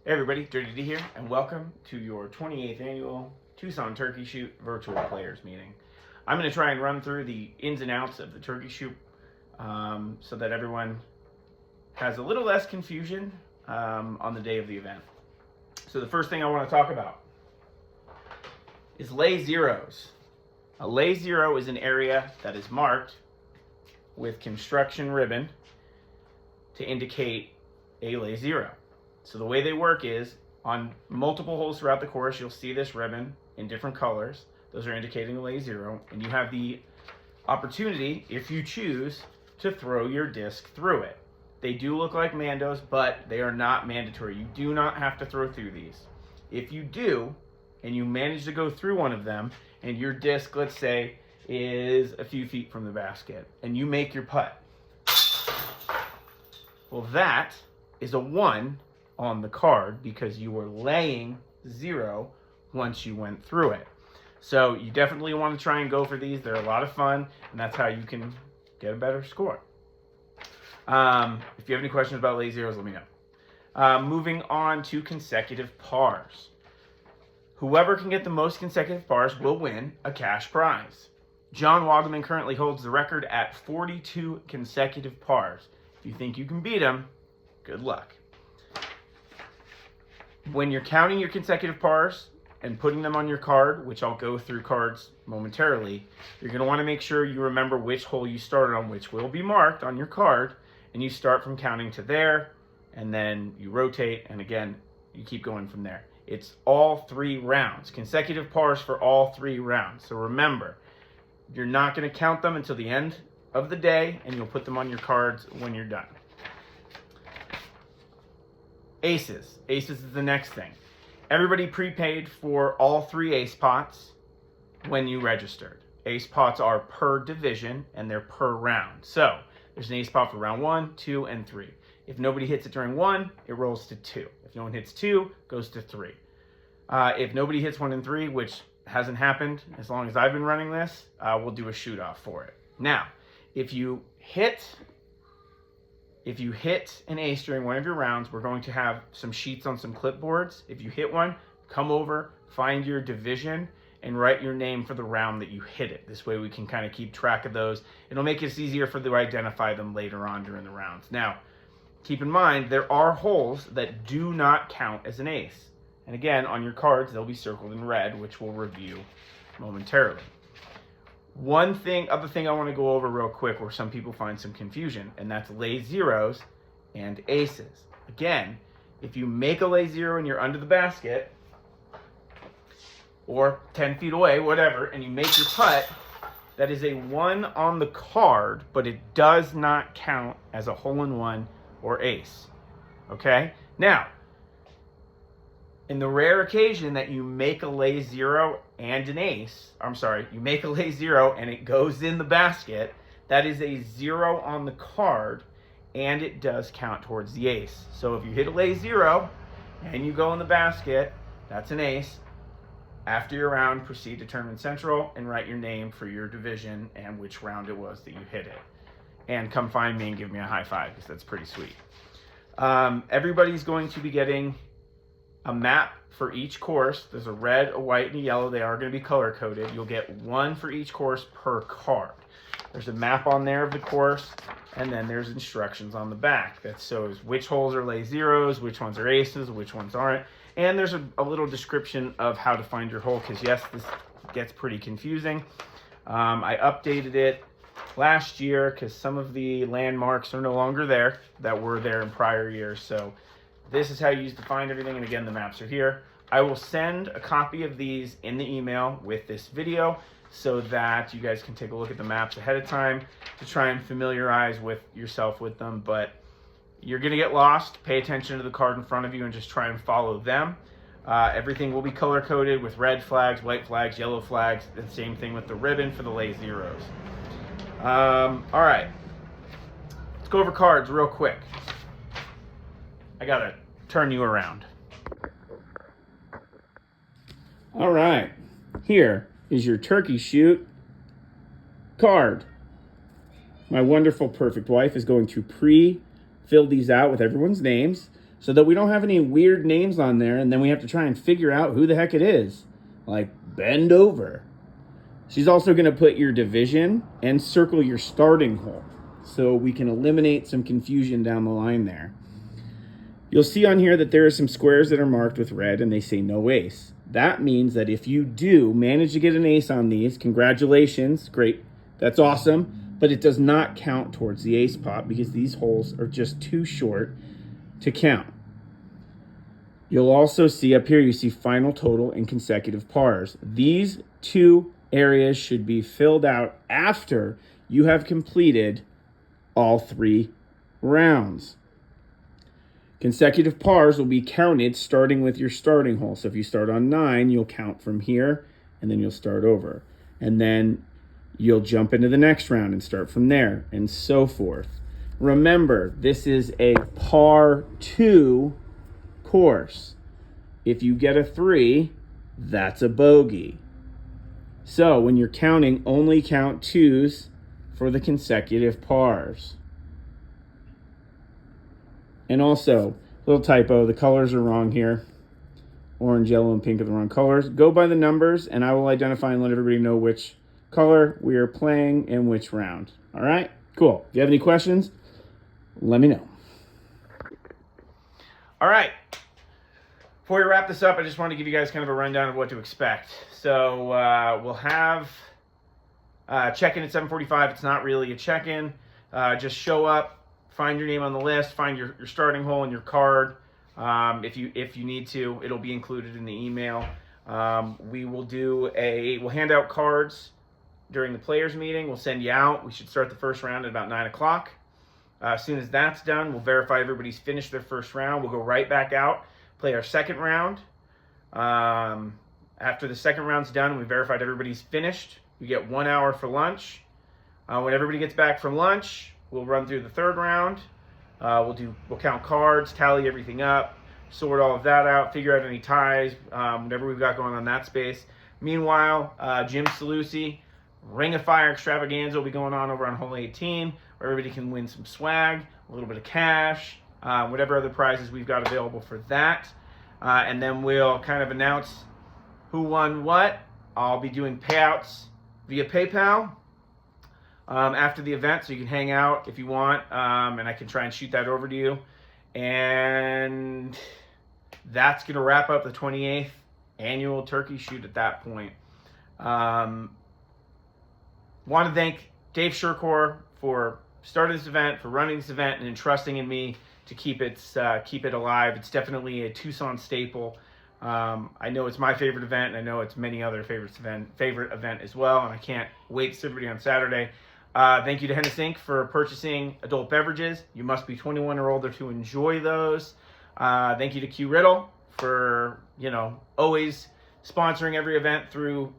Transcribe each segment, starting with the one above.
Hey everybody, Dirty D here, and welcome to your 28th annual Tucson Turkey Shoot virtual players meeting. I'm going to try and run through the ins and outs of the turkey shoot so that everyone has a little less confusion on the day of the event. So the first thing I want to talk about is lay zeros. A lay zero is an area that is marked with construction ribbon to indicate a lay zero. So the way they work is on multiple holes throughout the course, you'll see this ribbon in different colors. Those are indicating a lay zero, and you have the opportunity, if you choose, to throw your disc through it. They do look like Mandos, but they are not mandatory. You do not have to throw through these. If you do, and you manage to go through one of them, and your disc, let's say, is a few feet from the basket, and you make your putt, well, that is a 1 on the card because you were laying 0 once you went through it. So you definitely want to try and go for these. They're a lot of fun, and that's how you can get a better score. If you have any questions about lay zeros, let me know. Moving on to consecutive pars. Whoever can get the most consecutive pars will win a cash prize. John Wagaman currently holds the record at 42 consecutive pars. If you think you can beat him, good luck. When you're counting your consecutive pars and putting them on your card, which I'll go through cards momentarily, you're going to want to make sure you remember which hole you started on, which will be marked on your card, and you start from counting to there, and then you rotate, and again, you keep going from there. It's all 3 rounds, consecutive pars for all 3 rounds. So remember, you're not going to count them until the end of the day, and you'll put them on your cards when you're done. Aces. Aces is the next thing. Everybody prepaid for all 3 ace pots when you registered. Ace pots are per division and they're per round. So there's an ace pot for round 1, 2, and 3. If nobody hits it during 1, it rolls to 2. If no one hits 2, it goes to 3. If nobody hits 1 and 3, which hasn't happened as long as I've been running this, we'll do a shoot off for it. Now, if you hit an ace during one of your rounds, we're going to have some sheets on some clipboards. If you hit one, come over, find your division, and write your name for the round that you hit it. This way we can kind of keep track of those. It'll make it easier for to identify them later on during the rounds. Now, keep in mind, there are holes that do not count as an ace. And again, on your cards, they'll be circled in red, which we'll review momentarily. Other thing I want to go over real quick where some people find some confusion, and that's lay zeros and aces. Again, if you make a lay zero and you're under the basket, or 10 feet away, whatever, and you make your putt, that is a 1 on the card, but it does not count as a hole-in-one or ace. Okay? Now, in the rare occasion that you make a lay zero and an ace, you make a lay zero and it goes in the basket, that is a 0 on the card, and it does count towards the ace. So if you hit a lay zero and you go in the basket, that's an ace. After your round, proceed to Tournament Central and write your name for your division and which round it was that you hit it. And come find me and give me a high five, because that's pretty sweet. Everybody's going to be getting a map for each course. There's a red, a white, and a yellow. They are going to be color coded. You'll get 1 for each course per card. There's a map on there of the course, and then there's instructions on the back that shows which holes are lay zeros, which ones are aces, which ones aren't. And there's a little description of how to find your hole, because yes, this gets pretty confusing. I updated it last year because some of the landmarks are no longer there that were there in prior years. So this is how you use to find everything, and again, the maps are here. I will send a copy of these in the email with this video so that you guys can take a look at the maps ahead of time to try and familiarize yourself with them. But you're going to get lost. Pay attention to the card in front of you and just try and follow them. Everything will be color-coded with red flags, white flags, yellow flags. The same thing with the ribbon for the lay zeros. All right. Let's go over cards real quick. I got to turn you around. All right. Here is your turkey shoot card. My wonderful perfect wife is going to pre-fill these out with everyone's names. so that we don't have any weird names on there and then we have to try and figure out who the heck it is. Like Bend Over. She's also going to put your division and circle your starting hole so we can eliminate some confusion down the line there. You'll see on here that there are some squares that are marked with red and they say no ace. That means that if you do manage to get an ace on these, congratulations, great, that's awesome, but it does not count towards the ace pot because these holes are just too short to count. You'll also see up here, you see final total and consecutive pars. These two areas should be filled out after you have completed all 3 rounds. Consecutive pars will be counted starting with your starting hole. So if you start on 9, you'll count from here and then you'll start over. And then you'll jump into the next round and start from there and so forth. Remember, this is a par 2 course. If you get a 3, that's a bogey. So when you're counting, only count 2s for the consecutive pars. And also, little typo, the colors are wrong here. Orange, yellow, and pink are the wrong colors. Go by the numbers, and I will identify and let everybody know which color we are playing in which round. All right? Cool. If you have any questions, let me know. All right. Before we wrap this up, I just want to give you guys kind of a rundown of what to expect. So we'll have check-in at 7:45. It's not really a check-in. Just show up. Find your name on the list, find your starting hole and your card. If you need to, it'll be included in the email. We'll hand out cards during the players meeting. We'll send you out. We should start the first round at about 9 o'clock. As soon as that's done, we'll verify everybody's finished their first round. We'll go right back out, play our second round. After the second round's done, we verified everybody's finished. We get 1 hour for lunch. When everybody gets back from lunch, we'll run through the third round. We'll count cards, tally everything up, sort all of that out, figure out any ties, whatever we've got going on in that space. Meanwhile, Jim Salusi, Ring of Fire Extravaganza will be going on over on hole 18, where everybody can win some swag, a little bit of cash, whatever other prizes we've got available for that. And then we'll kind of announce who won what. I'll be doing payouts via PayPal after the event, so you can hang out if you want, and I can try and shoot that over to you. And that's going to wrap up the 28th annual turkey shoot at that point. Want to thank Dave Shirkor for starting this event, for running this event, and entrusting in me to keep it alive. It's definitely a Tucson staple. I know it's my favorite event, and I know it's many other favorite event as well, and I can't wait to see everybody on Saturday. Thank you to Hennes Inc. for purchasing adult beverages. You must be 21 or older to enjoy those. Thank you to Q Riddle for, always sponsoring every event through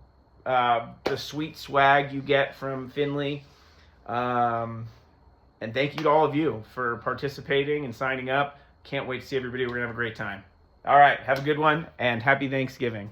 the sweet swag you get from Finley. And thank you to all of you for participating and signing up. Can't wait to see everybody. We're going to have a great time. All right. Have a good one, and happy Thanksgiving.